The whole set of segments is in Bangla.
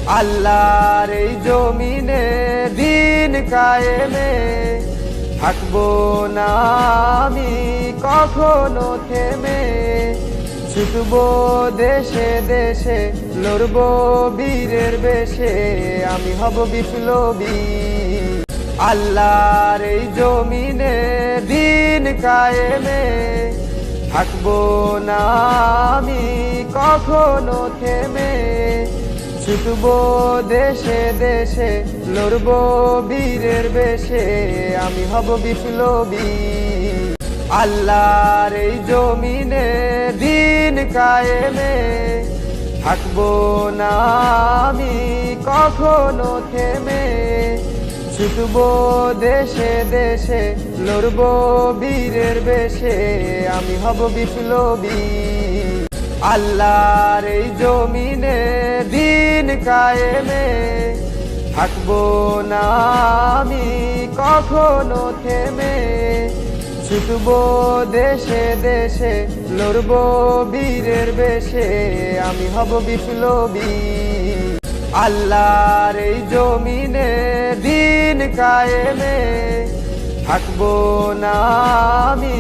আল্লাহর এই জমিনে দিন কায়েমে থাকবো না আমি কখনো থেমে। ছুটবো দেশে দেশে, লড়বো বীরের বেশে, আমি হব বিপ্লবী। আল্লাহর এই জমিনে দিন কায়েমে থাকবো না আমি কখনো থেমে। ছুটবো দেশে দেশে, লড়বো বীরের বেশে, আমি হব বিপ্লবী। আল্লাহর এই জমিনে দিন কায়েমে থাকবো না আমি কখনো থেমে। ছুটবো দেশে দেশে, লড়বো বীরের বেশে, আমি হব বিপ্লবী। আল্লাহর এই জমিনে দিন কায়েমে থাকবো না আমি কখনো থেমে। ছুটবো দেশে দেশে, লড়বো বীরের বেশে, আমি হব বিপ্লবী। আল্লাহর এই জমিনে দিন কায়েমে থাকবো না আমি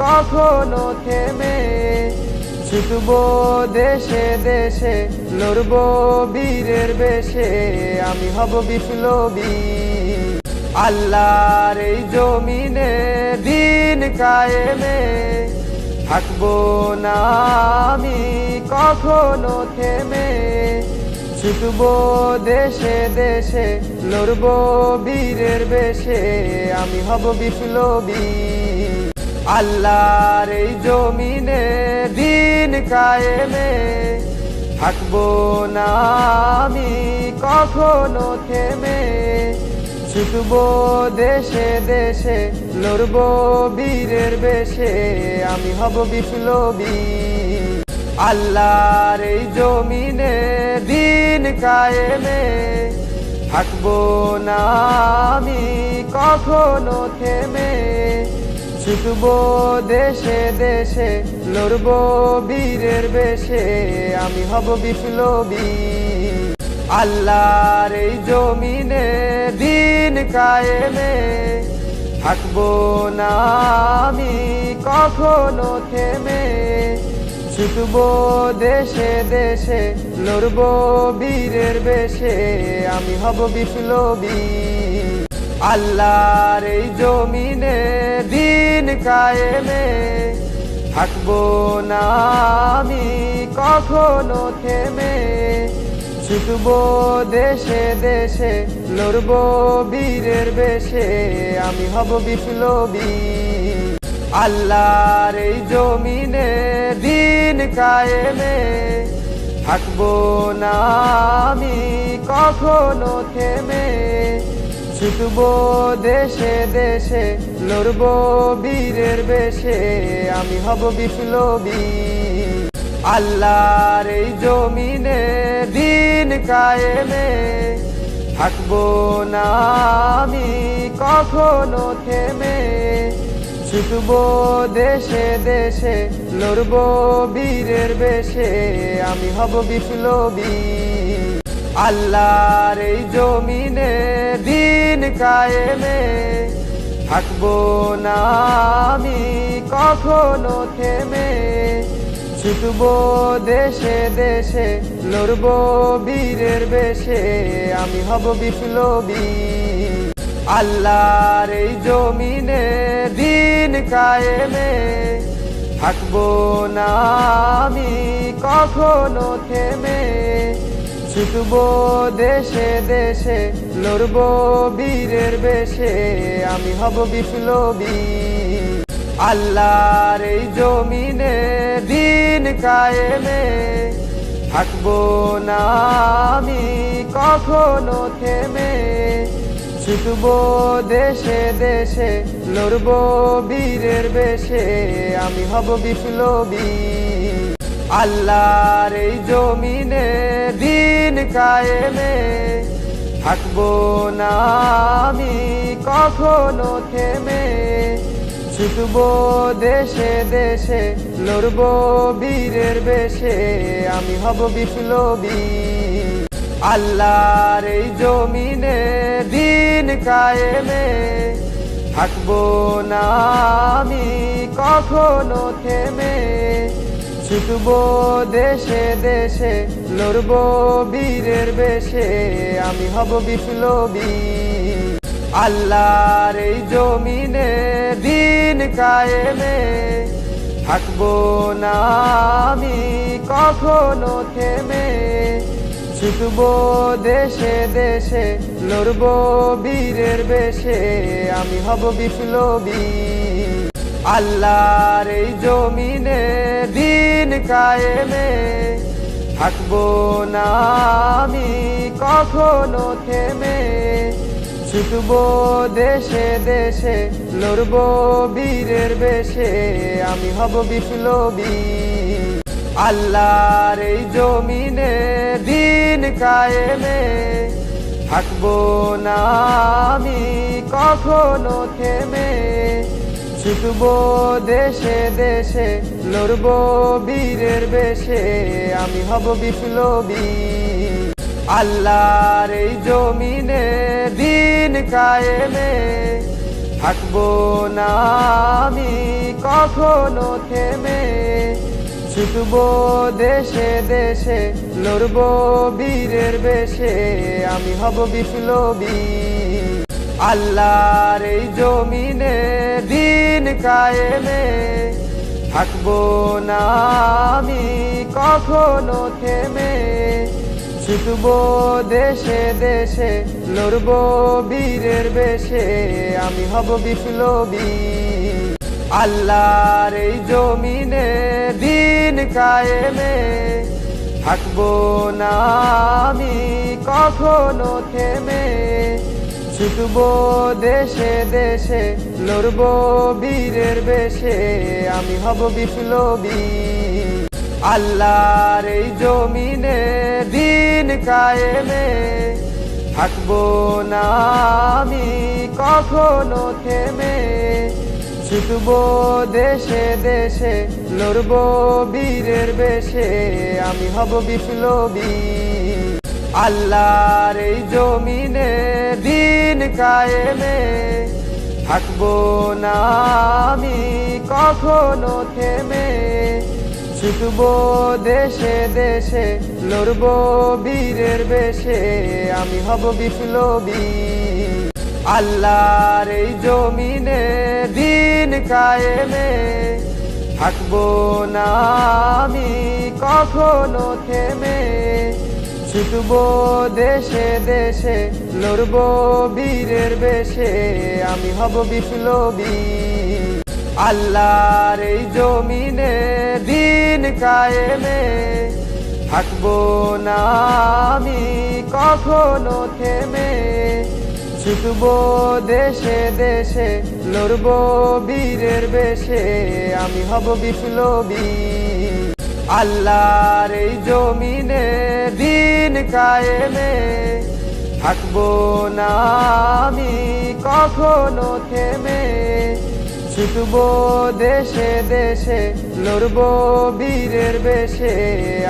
কখনো থেমে। ছুটবো দেশে দেশে, লড়বো বীরের বেশে, আমি হব বিপ্লবী। আল্লাহর এই জমিনে দিন কায়েমে থাকবো না আমি কখনো থেমে। ছুটবো দেশে দেশে, লড়বো বীরের বেশে, আমি হব বিপ্লবী। আল্লাহর এই জমিনে দিন কায়েমে থাকবো না আমি কখনো থেমে। ছুটবো দেশে দেশে, লড়বো বীরের বেশে, আমি হব বিপ্লবী। আল্লাহর এই জমিনে দিন কায়েমে থাকবো না আমি কখনো থেমে। ছুটবো দেশে দেশে, লড়বো বীরের বেশে, আমি হব বিপ্লবী। আল্লাহর এই জমিনে দিন কায়েমে থাকবো না আমি কখনো থেমে। ছুটবো দেশে দেশে, লড়বো বীরের বেশে, আমি হব বিপ্লবী। আল্লাহর এই জমিনে দিন কায়েমে থাকবো না আমি কখনো থেমে। ছুটবো দেশে দেশে, লড়বো বীরের বেশে, আমি হব বিপ্লবী। আল্লাহর এই জমিনে দিন কায়েমে থাকবো না আমি কখনো থেমে। ছুটবো দেশে দেশে, লড়বো বীরের বেশে, আমি হব বিপ্লবী। আল্লাহর এই জমিনে দিন কায়েমে থাকবো না আমি কখনো থেমে। ছুটবো দেশে দেশে, লড়বো বীরের বেশে, আমি হব বিপ্লবী। আল্লাহর এই জমিনে দিন কায়েমে থাকবো না আমি কখনো থেমে। ছুটবো দেশে দেশে, লড়বো বীরের বেশে, আমি হব বিপ্লবী। আল্লাহর এই জমিনে দিন কায়েমে থাকবো না আমি কখনো থেমে। ছুটবো দেশে দেশে, লড়বো বীরের বেশে, আমি হব বিপ্লবী। আল্লাহর এই জমিনে দিন কায়েমে থাকবো না আমি কখনো থেমে। ছুটবো দেশে দেশে, লড়বো বীরের বেশে, আমি হব বিপ্লবী। আল্লাহর এই জমিনে দিন কায়েমে থাকবো না আমি কখনো থেমে। ছুটবো দেশে দেশে, লড়বো বীরের বেশে, আমি হব বিপ্লবী। আল্লাহর এই জমিনে দিন কায়েমে থাকবো না আমি কখনো থেমে, ছুটবো দেশে দেশে, লড়বো বীরের বেশে, আমি হব বিপ্লবী। আল্লাহর এই জমিনে দিন কায়েমে থাকবো না আমি কখনো থেমে, ছুটবো দেশে দেশে, লড়বো বীরের বেশে, আমি হব বিপ্লবী। আল্লাহর এই জমিনে দিন কায়েমে থাকবো না আমি কখনো থেমে, ছুটবো দেশে দেশে, লড়বো বীরের বেশে, আমি হব বিপ্লবী। আল্লাহর এই জমিনে দিন কায়েমে থাকবো না আমি কখনো থেমে, ছুটবো দেশে দেশে, লড়বো বীরের বেশে, আমি হব বিপ্লবী। আল্লাহর এই জমিনে দিন কায়েমে থাকবো না আমি কখনো থেমে, ছুটবো দেশে দেশে, লড়বো বীরের বেশে, আমি হব বিপ্লবী। আল্লাহর এই জমিনে দিন কায়েমে থাকবো না আমি কখনো থেমে, ছুটবো দেশে দেশে, লড়বো বীরের বেশে, আমি হব বিপ্লবী। আল্লাহর এই জমিনে দিন কায়েমে থাকবো না আমি কখনো থেমে, ছুটবো দেশে দেশে, লড়বো বীরের বেশে, আমি হব বিপ্লবী। আল্লাহর এই জমিনে দিন কায়েমে থাকবো না আমি কখনো থেমে, ছুটবো দেশে দেশে, লড়বো বীরের বেশে, আমি হব বিপ্লবী। আল্লাহর এই জমিনে দিন কায়েমে থাকবো না আমি কখনো থেমে, ছুটবো দেশে দেশে, লড়বো বীরের বেশে, আমি হব বিপ্লবী। আল্লাহর এই জমিনে দিন কায়েমে থাকবো না আমি কখনো থেমে, ছুটবো দেশে দেশে, লড়বো বীরের বেশে, আমি হব বিপ্লবী। আল্লাহর এই জমিনে দিন কায়েমে থাকবো না আমি কখনো থেমে, ছুটবো দেশে দেশে, লড়বো বীরের বেশে, আমি হব বিপ্লবী। আল্লাহর এই জমিনে দিন কায়েমে থাকবো না আমি কখনো থেমে, ছুটবো দেশে দেশে, লড়বো বীরের বেশে,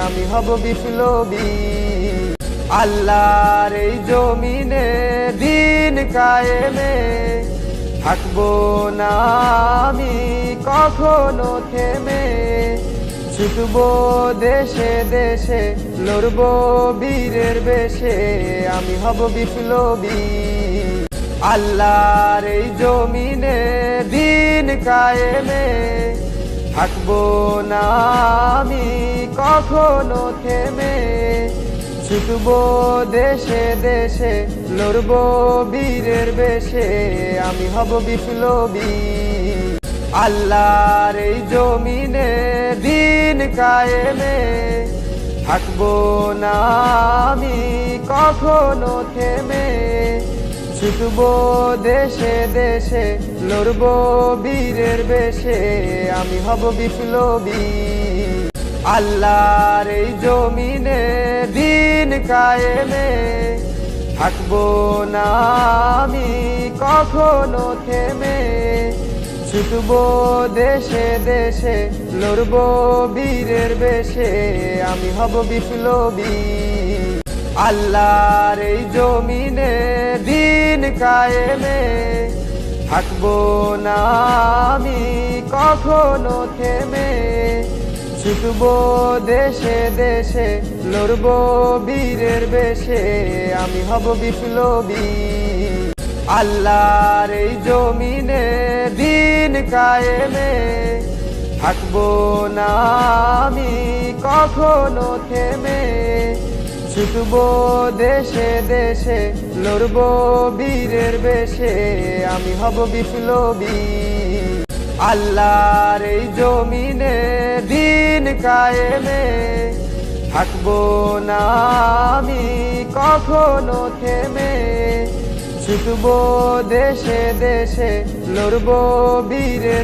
আমি হব বিপ্লবী। আল্লাহর এই জমিনে দিন কায়েমে থাকবো না আমি কখনো থেমে, ছুটবো দেশে দেশে, লড়বো বীরের বেশে, আমি হব বিপ্লবী। আল্লাহর এই জমিনে দিন কায়েমে থাকবো না আমি কখনো থেমে, ছুটবো দেশে দেশে, লড়বো বীরের বেশে, আমি হব বিপ্লবী। আল্লাহর এই জমিনে দিন কায়েমে থাকবো না আমি কখনো থেমে, ছুটবো দেশে দেশে, লড়বো বীরের বেশে, আমি হব বিপ্লবী। আল্লাহর এই জমিনে দিন কায়েমে থাকবো না আমি কখনো থেমে, ছুটবো দেশে দেশে, লড়বো বীরের বেশে, আমি হব বিপ্লবী। আল্লাহর এই জমিনে দিন কায়েমে থাকবো না আমি কখনো থেমে, ছুটবো দেশে দেশে, লড়বো বীরের বেশে, আমি হব বিপ্লবী। আল্লাহর এই জমিনে দিন কায়েমে থাকবো না আমি কখনো থেমে, ছুটবো দেশে দেশে, লড়বো বীরের বেশে, আমি হব বিপ্লবী। আল্লাহর এই জমিনে দিন কায়েমে থাকবো না আমি কখনো থেমে, ছুটবো দেশে দেশে, লড়বো বীরের